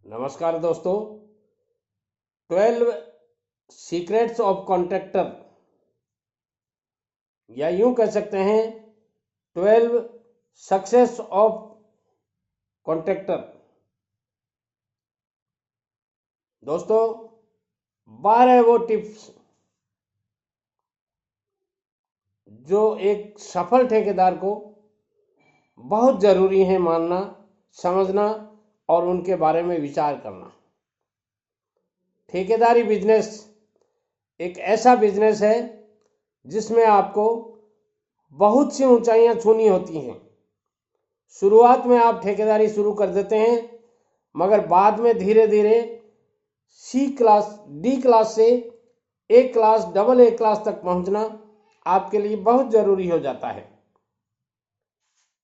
नमस्कार दोस्तों। 12 secrets of contractor, या यूं कह सकते हैं 12 सक्सेस ऑफ कॉन्ट्रैक्टर। दोस्तों, 12 वो टिप्स जो एक सफल ठेकेदार को बहुत ज़रूरी है मानना, समझना और उनके बारे में विचार करना। ठेकेदारी बिजनेस एक ऐसा बिजनेस है जिसमें आपको बहुत सी ऊंचाइयां छूनी होती हैं। शुरुआत में आप ठेकेदारी शुरू कर देते हैं, मगर बाद में धीरे धीरे सी क्लास, डी क्लास से ए क्लास, डबल ए क्लास तक पहुंचना आपके लिए बहुत ज़रूरी हो जाता है।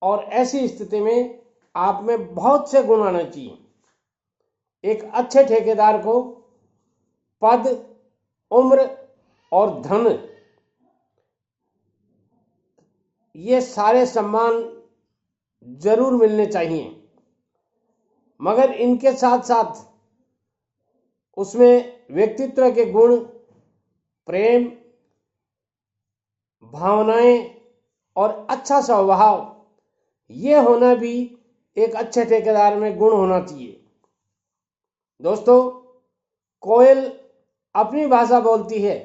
और ऐसी स्थिति में आप में बहुत से गुण आने चाहिए। एक अच्छे ठेकेदार को पद, उम्र और धन, ये सारे सम्मान जरूर मिलने चाहिए, मगर इनके साथ साथ उसमें व्यक्तित्व के गुण, प्रेम, भावनाएं और अच्छा स्वभाव, ये होना भी एक अच्छे ठेकेदार में गुण होना चाहिए। दोस्तों, कोयल अपनी भाषा बोलती है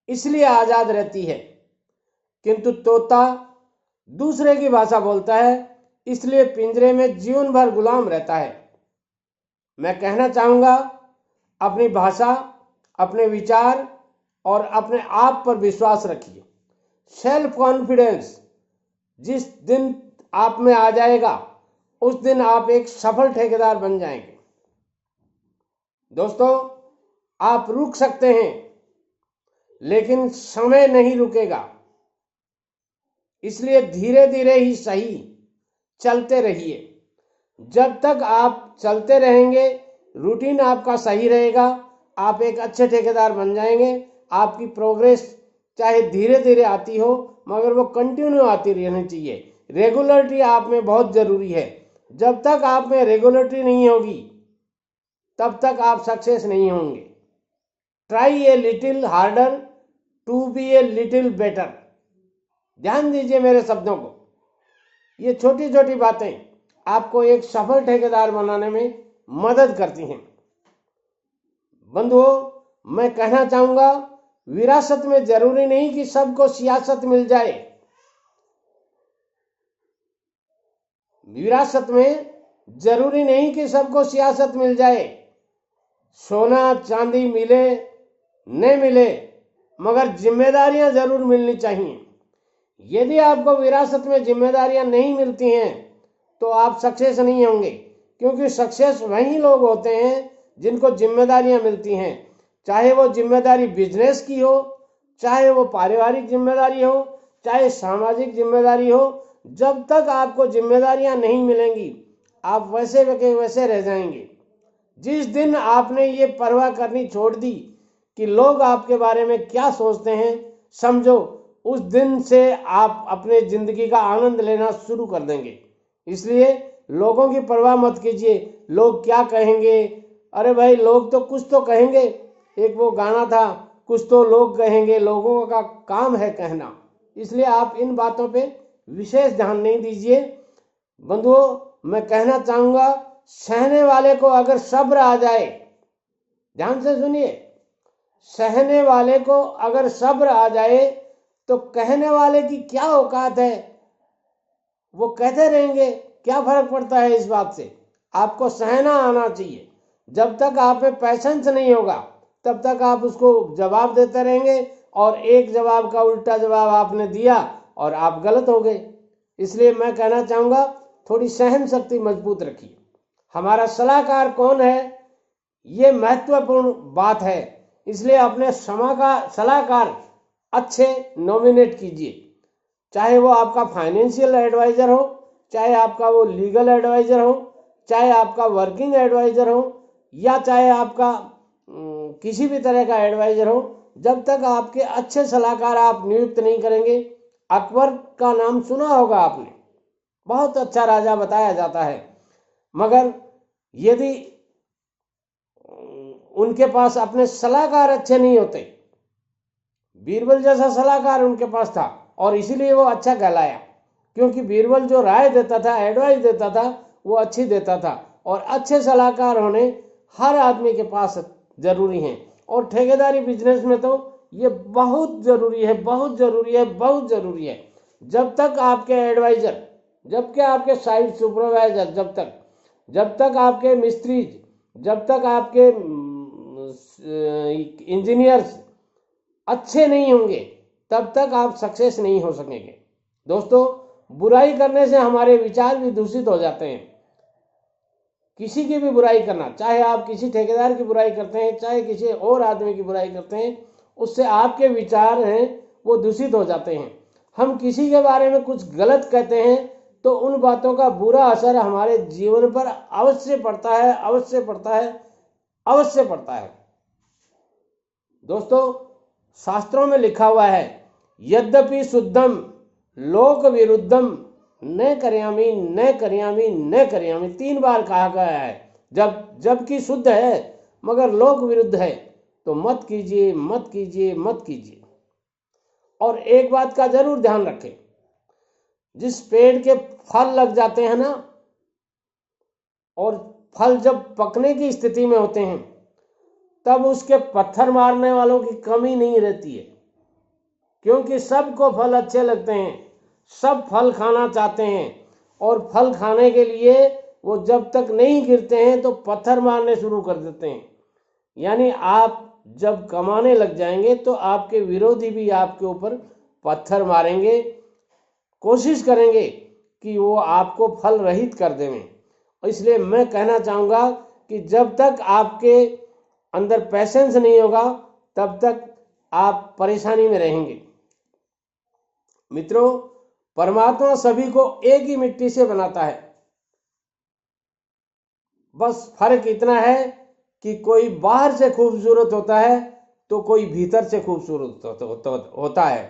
इसलिए आजाद रहती है, किंतु तोता दूसरे की भाषा बोलता है इसलिए पिंजरे में जीवन भर गुलाम रहता है। मैं कहना चाहूंगा, अपनी भाषा, अपने विचार और अपने आप पर विश्वास रखिए। सेल्फ कॉन्फिडेंस जिस दिन आप में आ जाएगा, उस दिन आप एक सफल ठेकेदार बन जाएंगे। दोस्तों, आप रुक सकते हैं, लेकिन समय नहीं रुकेगा, इसलिए धीरे धीरे ही सही चलते रहिए। जब तक आप चलते रहेंगे, रूटीन आपका सही रहेगा, आप एक अच्छे ठेकेदार बन जाएंगे। आपकी प्रोग्रेस चाहे धीरे धीरे आती हो, मगर वो कंटिन्यू आती रहनी चाहिए। रेगुलरिटी आप में बहुत ज़रूरी है। जब तक आप में रेगुलरिटी नहीं होगी, तब तक आप सक्सेस नहीं होंगे। Try a little harder to be a little better. ध्यान दीजिए मेरे शब्दों को। ये छोटी छोटी बातें आपको एक सफल ठेकेदार बनाने में मदद करती हैं। बंधुओं, मैं कहना चाहूंगा, विरासत में जरूरी नहीं कि सबको सियासत मिल जाए। विरासत में जरूरी नहीं कि सबको सियासत मिल जाए। सोना चांदी मिले न मिले, मगर जिम्मेदारियां जरूर मिलनी चाहिए। यदि आपको विरासत में जिम्मेदारियां नहीं मिलती हैं, तो आप सक्सेस नहीं होंगे, क्योंकि सक्सेस वही लोग होते हैं जिनको जिम्मेदारियां मिलती हैं। चाहे वो जिम्मेदारी बिजनेस की हो, चाहे वो पारिवारिक जिम्मेदारी हो, चाहे सामाजिक जिम्मेदारी हो, जब तक आपको जिम्मेदारियां नहीं मिलेंगी, आप वैसे के वैसे रह जाएंगे। जिस दिन आपने ये परवाह करनी छोड़ दी कि लोग आपके बारे में क्या सोचते हैं, समझो उस दिन से आप अपने जिंदगी का आनंद लेना शुरू कर देंगे। इसलिए लोगों की परवाह मत कीजिए, लोग क्या कहेंगे। अरे भाई, लोग तो कुछ तो कहेंगे। एक वो गाना था, कुछ तो लोग कहेंगे, लोगों का काम है कहना। इसलिए आप इन बातों पे विशेष ध्यान नहीं दीजिए। बंधुओं, मैं कहना चाहूंगा, सहने वाले को अगर सब्र आ जाए, ध्यान से सुनिए, सहने वाले को अगर सब्र आ जाए तो कहने वाले की क्या औकात है। वो कहते रहेंगे, क्या फर्क पड़ता है इस बात से। आपको सहना आना चाहिए। जब तक आप में पैशंस नहीं होगा, तब तक आप उसको जवाब देते रहेंगे, और एक जवाब का उल्टा जवाब आपने दिया और आप गलत हो गए। इसलिए मैं कहना चाहूंगा, थोड़ी सहन शक्ति मजबूत रखिए। हमारा सलाहकार कौन है, ये महत्वपूर्ण बात है। इसलिए अपने सलाहकार अच्छे नॉमिनेट कीजिए। चाहे वो आपका फाइनेंशियल एडवाइजर हो, चाहे आपका वो लीगल एडवाइजर हो, चाहे आपका वर्किंग एडवाइजर हो, या चाहे आपका किसी भी तरह का एडवाइजर हो, जब तक आपके अच्छे सलाहकार आप नियुक्त नहीं करेंगे। अकबर का नाम सुना होगा आपने, बहुत अच्छा राजा बताया जाता है, मगर यदि उनके पास अपने सलाहकार अच्छे नहीं होते, बीरबल जैसा सलाहकार उनके पास था और इसीलिए वो अच्छा कहलाया, क्योंकि बीरबल जो राय देता था, एडवाइस देता था, वो अच्छी देता था। और अच्छे सलाहकार होने हर आदमी के पास जरूरी हैं, और ठेकेदारी बिजनेस में तो ये बहुत जरूरी है, बहुत जरूरी है, बहुत जरूरी है। जब तक आपके एडवाइजर, जबकि आपके साइट सुपरवाइजर, जब तक आपके मिस्त्री, जब तक आपके इंजीनियर्स अच्छे नहीं होंगे, तब तक आप सक्सेस नहीं हो सकेंगे। दोस्तों, बुराई करने से हमारे विचार भी दूषित हो जाते हैं। किसी की भी बुराई करना, चाहे आप किसी ठेकेदार की बुराई करते हैं, चाहे किसी और आदमी की बुराई करते हैं, उससे आपके विचार हैं वो दूषित हो जाते हैं। हम किसी के बारे में कुछ गलत कहते हैं तो उन बातों का बुरा असर हमारे जीवन पर अवश्य पड़ता है, अवश्य पड़ता है, अवश्य पड़ता है। दोस्तों, शास्त्रों में लिखा हुआ है, यद्यपि शुद्धम लोक विरुद्धम न करयामी न करयामी न करयामी, 3 बार कहा गया है। जबकि शुद्ध है मगर लोक विरुद्ध है तो मत कीजिए, मत कीजिए, मत कीजिए। और एक बात का जरूर ध्यान रखें, जिस पेड़ के फल लग जाते हैं ना, और फल जब पकने की स्थिति में होते हैं, तब उसके पत्थर मारने वालों की कमी नहीं रहती है, क्योंकि सबको फल अच्छे लगते हैं, सब फल खाना चाहते हैं, और फल खाने के लिए वो जब तक नहीं गिरते हैं तो पत्थर मारने शुरू कर देते हैं। यानी आप जब कमाने लग जाएंगे तो आपके विरोधी भी आपके ऊपर पत्थर मारेंगे, कोशिश करेंगे कि वो आपको फल रहित कर दें। इसलिए मैं कहना चाहूँगा कि जब तक आपके अंदर पैशंस नहीं होगा, तब तक आप परेशानी में रहेंगे। मित्रों, परमात्मा सभी को एक ही मिट्टी से बनाता है, बस फर्क इतना है कि कोई बाहर से खूबसूरत होता है तो कोई भीतर से खूबसूरत होता है।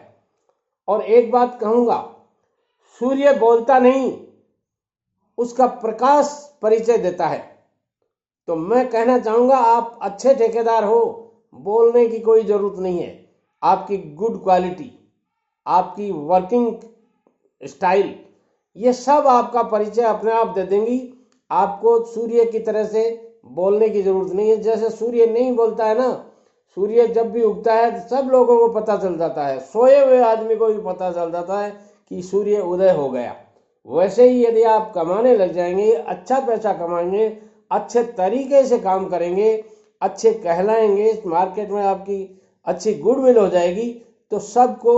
और एक बात कहूँगा, सूर्य बोलता नहीं, उसका प्रकाश परिचय देता है। तो मैं कहना चाहूँगा, आप अच्छे ठेकेदार हो, बोलने की कोई ज़रूरत नहीं है। आपकी गुड क्वालिटी, आपकी वर्किंग स्टाइल, ये सब आपका परिचय अपने आप दे देंगी। आपको सूर्य की तरह से बोलने की ज़रूरत नहीं है। जैसे सूर्य नहीं बोलता है ना, सूर्य जब भी उगता है तो सब लोगों को पता चल जाता है, सोए हुए आदमी को भी पता चल जाता है कि सूर्य उदय हो गया। वैसे ही यदि आप कमाने लग जाएंगे, अच्छा पैसा कमाएंगे, अच्छे तरीके से काम करेंगे, अच्छे कहलाएंगे, मार्केट में आपकी अच्छी गुडविल हो जाएगी, तो सबको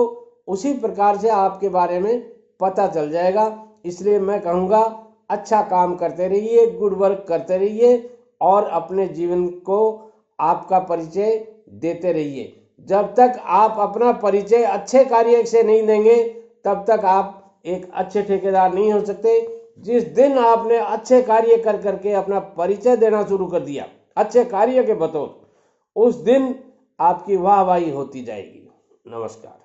उसी प्रकार से आपके बारे में पता चल जाएगा। इसलिए मैं कहूँगा, अच्छा काम करते रहिए, गुड वर्क करते रहिए और अपने जीवन को आपका परिचय देते रहिए। जब तक आप अपना परिचय अच्छे कार्य से नहीं देंगे, तब तक आप एक अच्छे ठेकेदार नहीं हो सकते। जिस दिन आपने अच्छे कार्य कर करके अपना परिचय देना शुरू कर दिया अच्छे कार्य के बतौर, उस दिन आपकी वाहवाही होती जाएगी। नमस्कार।